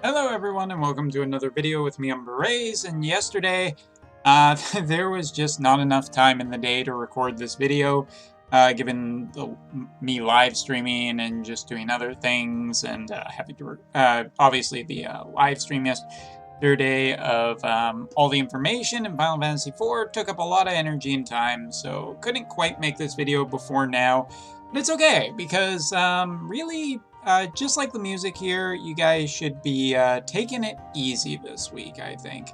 Hello everyone and welcome to another video with me on Berets. And yesterday, there was just not enough time in the day to record this video, given me live streaming and just doing other things and having to, obviously the live stream yesterday of all the information in Final Fantasy IV took up a lot of energy and time, so couldn't quite make this video before now. But it's okay, because really, just like the music here, you guys should be taking it easy this week, I think.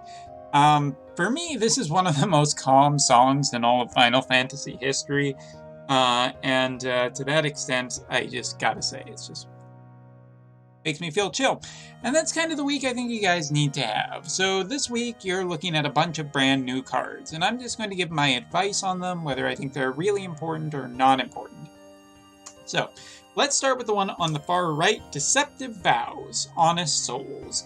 For me, this is one of the most calm songs in all of Final Fantasy history, and to that extent, I just gotta say, it's just makes me feel chill. And that's kind of the week I think you guys need to have. So this week, you're looking at a bunch of brand new cards, and I'm just going to give my advice on them, whether I think they're really important or not important. So, let's start with the one on the far right, Deceptive Vows, Honest Souls.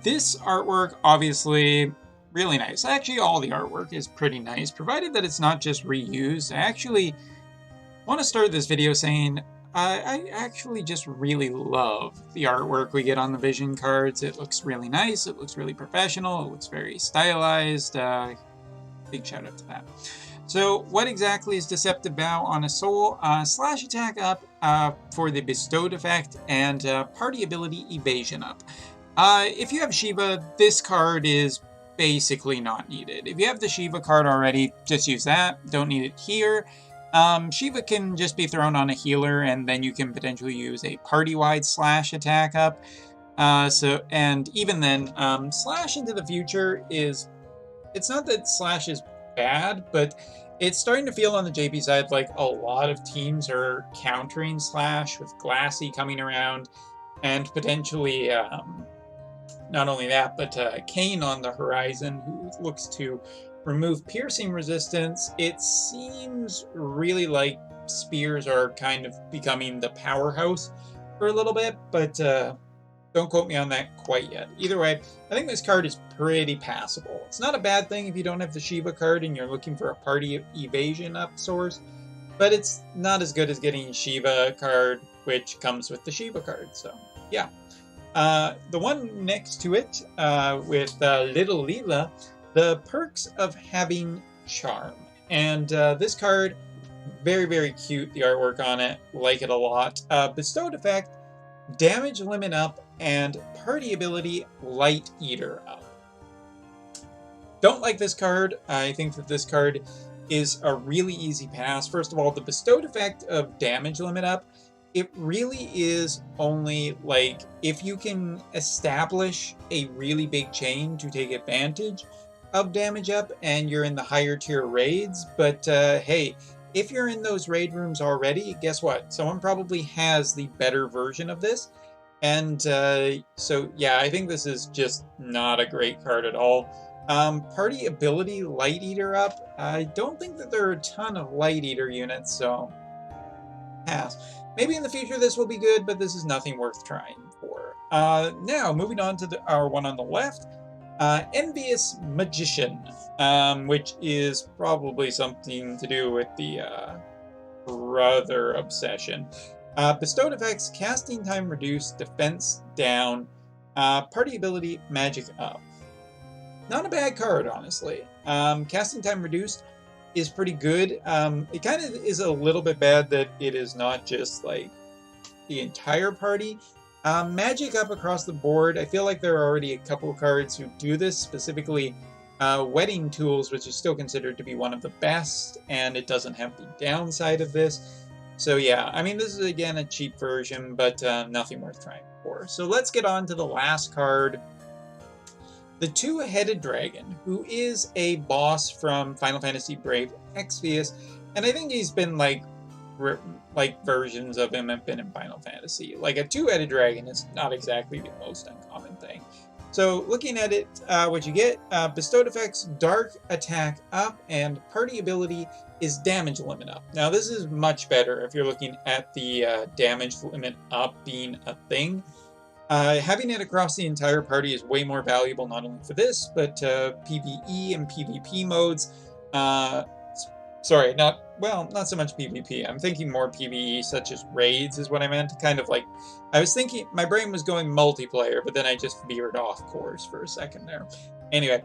This artwork, obviously, really nice. Actually, all the artwork is pretty nice, provided that it's not just reused. I actually want to start this video saying I actually just really love the artwork we get on the Vision cards. It looks really nice, it looks really professional, it looks very stylized. Big shout out to that. So what exactly is Deceptive Vow on a Soul? Slash attack up for the bestowed effect, and party ability evasion up. If you have Shiva, this card is basically not needed. If you have the Shiva card already, just use that. Don't need it here. Shiva can just be thrown on a healer, and then you can potentially use a party-wide slash attack up. And even then, slash into the future is... It's not that slash is bad, but it's starting to feel on the JP side like a lot of teams are countering slash with Glassy coming around, and potentially not only that, but Kane on the horizon, who looks to remove piercing resistance. It seems really like spears are kind of becoming the powerhouse for a little bit, but don't quote me on that quite yet. Either way, I think this card is pretty passable. It's not a bad thing if you don't have the Shiva card and you're looking for a party evasion up source, but it's not as good as getting Shiva card, which comes with the Shiva card, so yeah. The one next to it, with Little Leela, the perks of having charm. And this card, very, very cute, the artwork on it, like it a lot. Bestowed effect, damage limit up, and party ability Light Eater up. Don't like this card. I think that this card is a really easy pass. First of all, the bestowed effect of damage limit up, it really is only like if you can establish a really big chain to take advantage of damage up and you're in the higher tier raids. But hey, if you're in those raid rooms already, guess what? Someone probably has the better version of this. And so yeah, I think this is just not a great card at all. Party ability Light Eater up. I don't think that there are a ton of Light Eater units, so pass. Maybe in the future this will be good, but this is nothing worth trying for. Now, moving on to our one on the left, Envious Magician, which is probably something to do with the brother obsession. Bestowed effects, casting time reduced, defense down, party ability magic up. Not a bad card, honestly. Casting time reduced is pretty good. It kind of is a little bit bad that it is not just like the entire party. Magic up across the board. I feel like there are already a couple of cards who do this, specifically Wedding Tools, which is still considered to be one of the best, and it doesn't have the downside of this. So yeah, I mean, this is again a cheap version, but nothing worth trying for. So let's get on to the last card. The Two-Headed Dragon, who is a boss from Final Fantasy Brave Exvius, and I think he's been like versions of him have been in Final Fantasy. Like a two-headed dragon is not exactly the most uncommon thing. So looking at it, what you get, bestowed effects, dark attack up, and party ability is damage limit up. Now this is much better if you're looking at the damage limit up being a thing. Having it across the entire party is way more valuable, not only for this, but PvE and PvP modes. Sorry, not well, not so much PvP. I'm thinking more PvE, such as raids is what I meant. Kind of like, I was thinking, my brain was going multiplayer, but then I just veered off course for a second there. Anyway,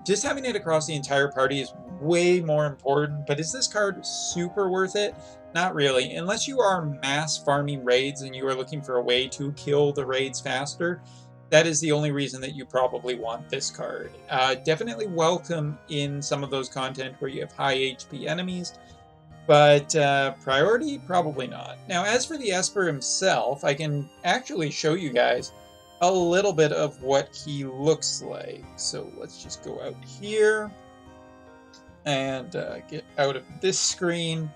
just having it across the entire party is way more important, but is this card super worth it? Not really. Unless you are mass farming raids and you are looking for a way to kill the raids faster, that is the only reason that you probably want this card. Definitely welcome in some of those content where you have high HP enemies, but priority, probably not. Now, as for the Esper himself, I can actually show you guys a little bit of what he looks like. So let's just go out here and get out of this screen.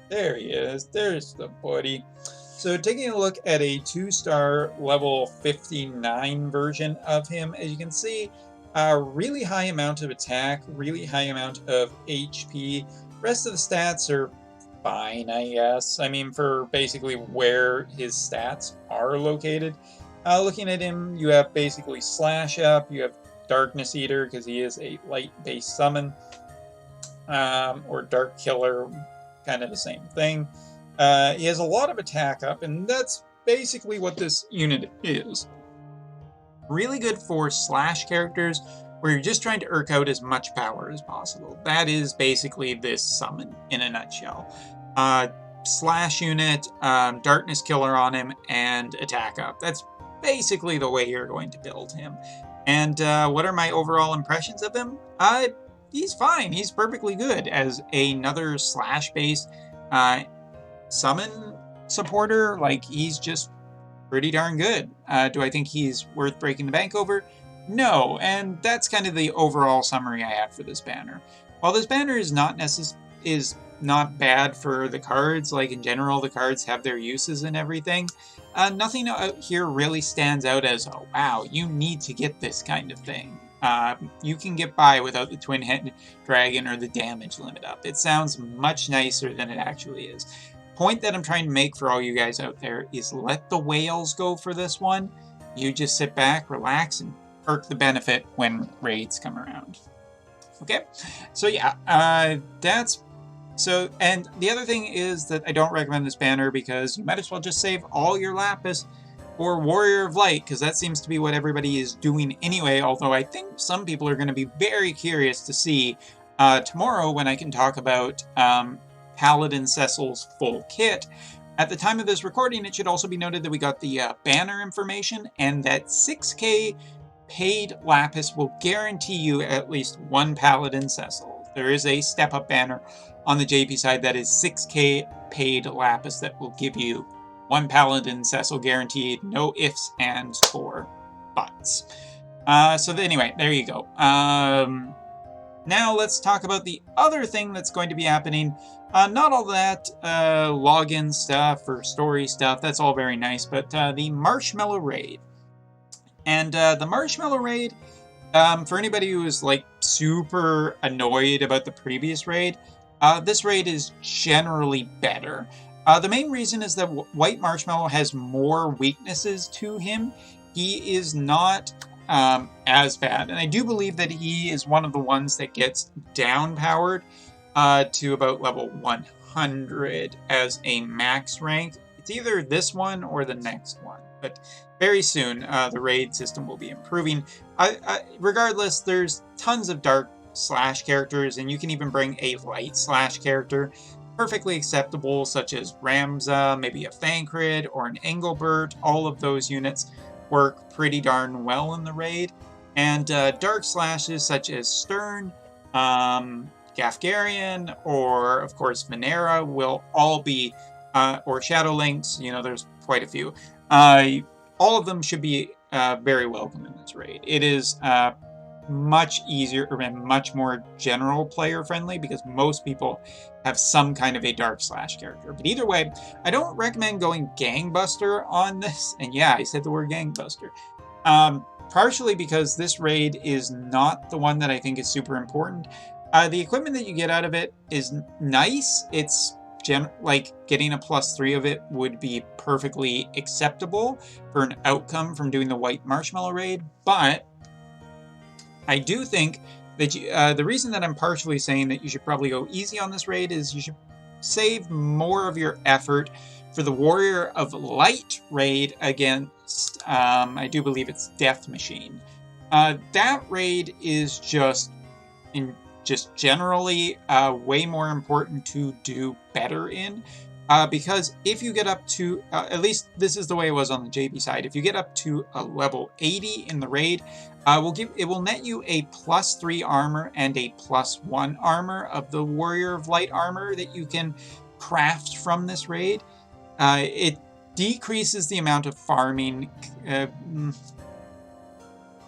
There he is. There's the buddy. So taking a look at a 2-star level 59 version of him, as you can see, a really high amount of attack, really high amount of HP. Rest of the stats are fine, I guess. I mean, for basically where his stats are located. Looking at him, you have basically Slash Up, you have Darkness Eater, because he is a light-based summon, or Dark Killer, kind of the same thing. He has a lot of attack up, and that's basically what this unit is. Really good for slash characters where you're just trying to irk out as much power as possible. That is basically this summon in a nutshell. Slash unit, darkness killer on him, and attack up. That's basically the way you're going to build him. And what are my overall impressions of him? He's fine. He's perfectly good as another slash-based summon supporter. Like, he's just pretty darn good. Do I think he's worth breaking the bank over? No, and that's kind of the overall summary I have for this banner. While this banner is not bad for the cards, like in general the cards have their uses and everything, nothing out here really stands out as, oh wow, you need to get this kind of thing. You can get by without the twin head dragon or the damage limit up. It sounds much nicer than it actually is. Point that I'm trying to make for all you guys out there is let the whales go for this one. You just sit back, relax, and perk the benefit when raids come around. Okay, so yeah, and the other thing is that I don't recommend this banner because you might as well just save all your Lapis or Warrior of Light, because that seems to be what everybody is doing anyway, although I think some people are going to be very curious to see tomorrow when I can talk about Paladin Cecil's full kit. At the time of this recording, it should also be noted that we got the banner information, and that 6k paid Lapis will guarantee you at least one Paladin Cecil. There is a step-up banner on the JP side that is 6k paid Lapis that will give you one Paladin Cecil guaranteed, no ifs, ands, or buts. Anyway, there you go. Now let's talk about the other thing that's going to be happening. Not all that login stuff or story stuff, that's all very nice, but the Marshmallow Raid. And the Marshmallow Raid, for anybody who is like super annoyed about the previous raid, this raid is generally better. The main reason is that White Marshmallow has more weaknesses to him. He is not as bad, and I do believe that he is one of the ones that gets down-powered to about level 100 as a max rank. It's either this one or the next one, but very soon the raid system will be improving. Regardless, there's tons of dark slash characters, and you can even bring a light slash character. Perfectly acceptable, such as Ramza, maybe a Thancred, or an Engelbert. All of those units work pretty darn well in the raid. And dark slashes such as Stern, Gafgarian, or of course Venera will all be, or Shadow Links, you know, there's quite a few. All of them should be very welcome in this raid. It is much easier and much more general player friendly because most people have some kind of a dark slash character. But either way, I don't recommend going gangbuster on this. And yeah, I said the word gangbuster. Partially because this raid is not the one that I think is super important. The equipment that you get out of it is nice. It's like getting a +3 of it would be perfectly acceptable for an outcome from doing the White Marshmallow raid, but I do think The reason that I'm partially saying that you should probably go easy on this raid is you should save more of your effort for the Warrior of Light raid against, I do believe it's Death Machine. That raid is just generally way more important to do better in. Because if you get up to, at least this is the way it was on the JB side, if you get up to a level 80 in the raid, it will net you a +3 armor and a +1 armor of the Warrior of Light armor that you can craft from this raid. It decreases the amount of farming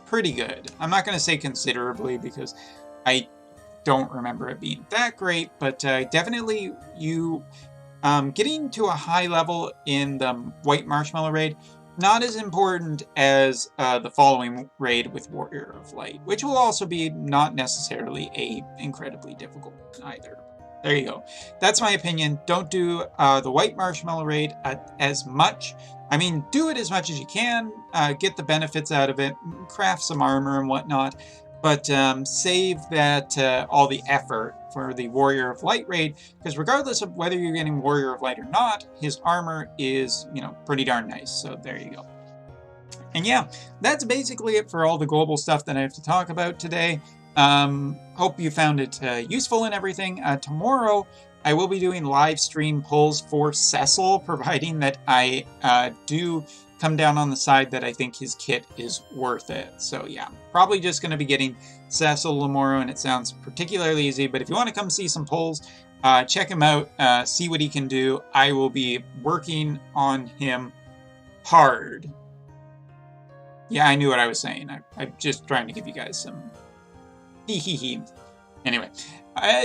pretty good. I'm not going to say considerably because I don't remember it being that great, but definitely you getting to a high level in the White Marshmallow raid, not as important as the following raid with Warrior of Light, which will also be not necessarily incredibly difficult either. There you go. That's my opinion. Don't do the White Marshmallow raid as much. I mean, do it as much as you can, get the benefits out of it, craft some armor and whatnot, but save that all the effort for the Warrior of Light raid, because regardless of whether you're getting Warrior of Light or not, his armor is, pretty darn nice. So there you go. And yeah, that's basically it for all the global stuff that I have to talk about today. Hope you found it useful and everything. Tomorrow, I will be doing live stream pulls for Cecil, providing that I do come down on the side that I think his kit is worth it. So yeah, probably just going to be getting Cecil tomorrow, and it sounds particularly easy. But if you want to come see some pulls, check him out, see what he can do. I will be working on him hard. Yeah, I knew what I was saying. I'm just trying to give you guys some hee. Anyway,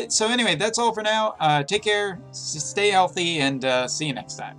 so anyway, that's all for now. Take care, stay healthy, and see you next time.